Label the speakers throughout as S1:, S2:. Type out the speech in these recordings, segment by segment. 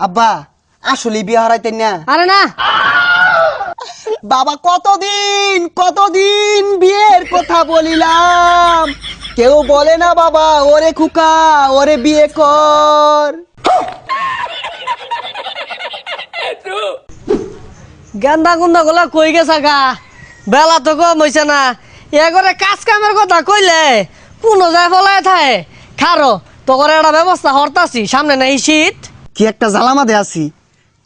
S1: আব্বা আসলে বিয়ে হারাইতেন না?
S2: আরে না,
S1: বাবা কতদিন বিয়ের কথা বলিলাম, কেউ বলে না বাবা ওরে খুকা ওরে বিয়ে কর।
S2: গেন্দা গুন্দা গুলা কই গেছা গা, বেলা তো কম হইছে না। এগরে কাজ কামের কথা কইলে কোনো যায় ফলায় থাকে। খারো তোর একটা ব্যবস্থা হরতাছি, সামনে নাই শীত।
S1: কি একটা জ্বালামাতে আছি,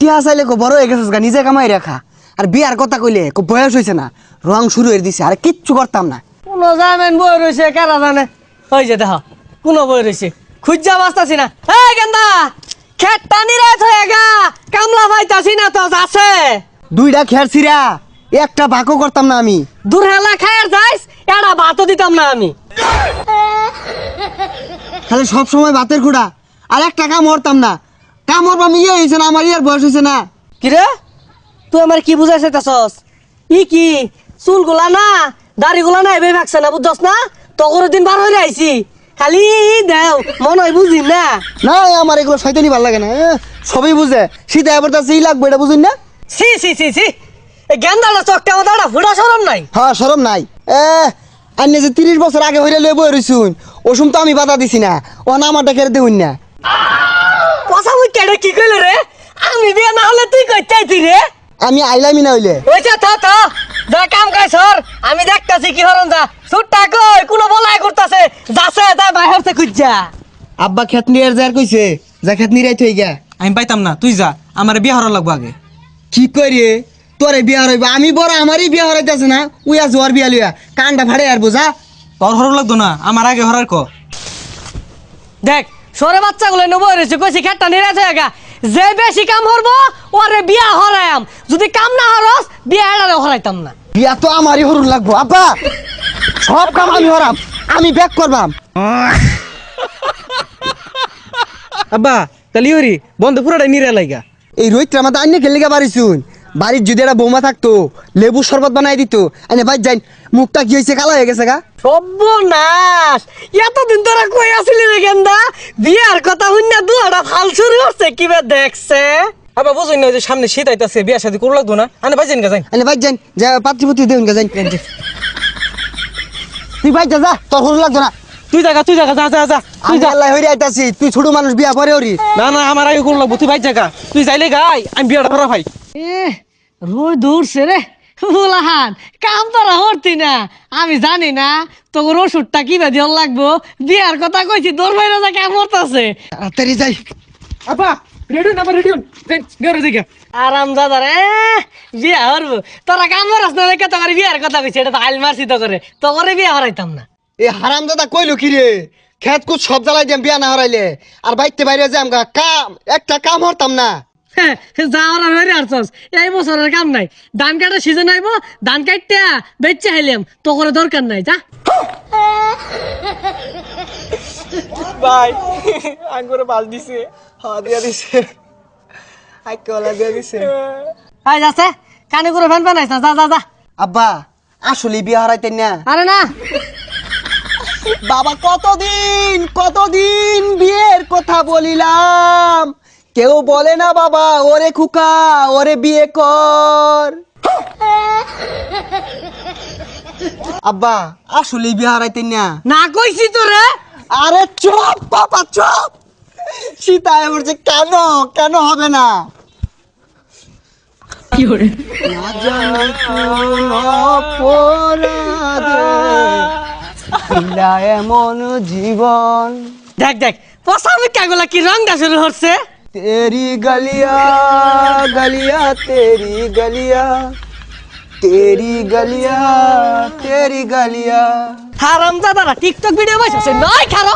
S1: টিয়া চাইলে কো বড় হয়ে গেছিস গা, নিজে কামাই রাখা। আর বিয়ার কথা কইলে কো বয়স হয়েছে না, রং শুরু হয়ে দিছে, আর কিচ্ছু করতাম না।
S2: কোনো জামেন বই রয়েছে কারা জানে। ওই যে দেখ কোনো বই রয়েছে, খুঁজা বাঁচতাছি না। এই গেন্দা খেত টানি রাত হয়ে গা, কামলা পাইতাছি না তো আছে।
S1: দুইটা খের ছিড়া একটা ভাগও করতাম না আমি।
S2: দূর হেলা খায়ের যাইস, এটা ভাতও দিতাম না আমি।
S1: খালি সব সময় ভাতের খুঁড়া, আর একটা কাম হরতাম না। কাম হরবাম ইয়ে হয়েছে না, আমার ইয়ার বয়স হয়েছে না।
S2: কিরে তুই আমার কি বুঝাই চাইতাছস? ই কি চুলগুলা না দাড়িগুলা না এভাবে ভাগছে না, বুঝছস না? তগর দিন বার হয়ে আইছি, খালি দেও মনে হয় বুঝি না।
S1: না আমার এগুলো শয়তানি ভাল লাগে না, সবই বুঝে। শীতে এবার তার সেই লাগবে, এটা বুঝুন না?
S2: সি সি সি সি, গেন্দাটা চকটা মাথাটা ফুটা সরম নাই।
S1: হ্যাঁ সরম নাই। আন্নে যে 30 বছর আগে হইলে লয়ে বই রইছুন, ওসুম তো আমি বাধা দিছি না, ও না আমারটা কেড়ে দেউন না।
S2: কথা মুই কেডে কি কইলে রে? আমি বিয়ে না হলে তুই কই চাইতি রে?
S1: আমি আইলামই না হইলে।
S2: ওইটা তো যা কাম কাজ সর, আমি দেখতাছি কি হরন যা। সুটটা কই কোন বলাই করতাছে, যাছে যা বাইরে খুঁজা।
S1: আব্বা খেত নিয়ে যার কইছে, যা খেত নিরাই থই গা।
S3: আমি পাইতাম না, তুই যা, আমার বিয়ে হরা লাগবো আগে।
S1: কি করি তোরে বিয়া হইব? আমি বড়, আমারই বিয়া হরাইতেছে না। উইয়া জোয়ার বিয়া লইয়া কানটা ফাড়ে আর বুঝা।
S3: তোর হর লাগতো না, আমার আগে হরার ক।
S2: দেখ সরে বাচ্চাগুলো নেবো রয়েছে, কইছি খেটটা নিরাজ হয়ে গা। যে বেশি কাম হরবো ওরে বিয়া হরায়াম, যদি কাম না হরস বিয়া এড়ারে হরাইতাম না।
S1: বিয়া তো আমারই হরুন লাগবো আব্বা, সব কাম আমি হরাম, আমি ব্যাক করবাম।
S3: আব্বা তাহলে হরি বন্ধ পুরাটাই নিরে লাইগা।
S1: এই রোহিতটা আমাদের আইনে খেলে গা বাড়িছুন। বাড়ির যদি একটা বৌমা থাকতো, লেবু শরবত বানাই দিত। এনে ভাই যাই, মুখটা কি হয়েছে, কালা হয়ে গেছে গা।
S2: সর্বনাশ, এতদিন তোরা কই আসলি রে গেন্দা? বিয়ার কথা শুননা দুয়াটা ফাল শুরু হচ্ছে, কিবা দেখছে।
S3: আব্বা বুঝুন না যে সামনে শীত আইতাছে, বিয়া শাদি করু লাগতো না। আনে ভাই যাই যাই।
S1: এনে ভাই যাই, যা পাত্রীপত্রী দেউন গা যাই। তুই ভাই যা, তোর হরু লাগতো না।
S3: তুই জায়গা যা যা যা তুই
S1: তুই
S3: যা।
S1: আল্লাহ হইরে আইতাছি, তুই ছোট মানুষ বিয়া পরে হরি।
S3: না না আমার আগে করু লাগবো, তুই ভাই জায়গা তুই যাইলে গাই, আমি বিয়াটা ভরা ভাই।
S2: রোজ দৌড়ছে রে বুলাহান, কাম তোরা হরতি না। আমি জানি না তোর ওষুধটা কিবা দিয়ে লাগবো। বিয়ার কথা কইছি, তোর বাইরে যা কাম হরতাছে।
S1: তাড়াতাড়ি যাই।
S3: আব্বা রেডি না, রেডি হন গেরে দিকে।
S2: আরাম দাদা রে, বিয়া হরবো। তোরা কাম হরস না দেখে তোমার বিয়ার কথা কইছি, এটা তো আইল মারছি তো করে, তো করে বিয়া হরাইতাম না।
S1: এ হারাম দাদা কইলো কি রে, খেত কুত সব জ্বালাই দিম বিয়া না হরাইলে। আর বাইতে বাইরে যাম গা, কাম একটা কাম হরতাম না।
S2: যাওয়ার হয়ে আসছস, এই বছরের কাম নাই। ধান কাটার সিজন আইব, ধান কাটতে বেচে হাইলাম, তো করে দরকার নাই। যা
S3: ভাই আঙ্গুরে বাল দিছে।
S1: হ্যাঁ দিয়া দিছে, আইকলা দিয়া দিছে।
S2: আই যাচ্ছে কানে করে ফ্যান বানাইছ না, যা যা যা।
S1: আব্বা আসলে বিয়া হারাইতেন না?
S2: আরে না,
S1: বাবা কতদিন বিয়ের কথা বলিলাম, কেউ বলে না বাবা ওরে খুকা ওরে বিয়ে কর। আব্বা আসলে বিয়ে হারাইতেন না?
S2: না কইছি তো রে।
S1: আরে চুপ বাবা চুপ, সীতা বলছে কেন কেন হবে না।
S2: কি করে
S1: না জানি কোন অপরাধে দিলা এমন জীবন।
S2: দেখ দেখ পসামিকা গুলা কি রংটা শুরু হচ্ছে।
S1: तेरी गलियां गलियां तेरी गलियां तेरी गलियां तेरी गलियां।
S2: হারাম দাদারা টিকটক ভিডিও বানাইছে, নয় খারো।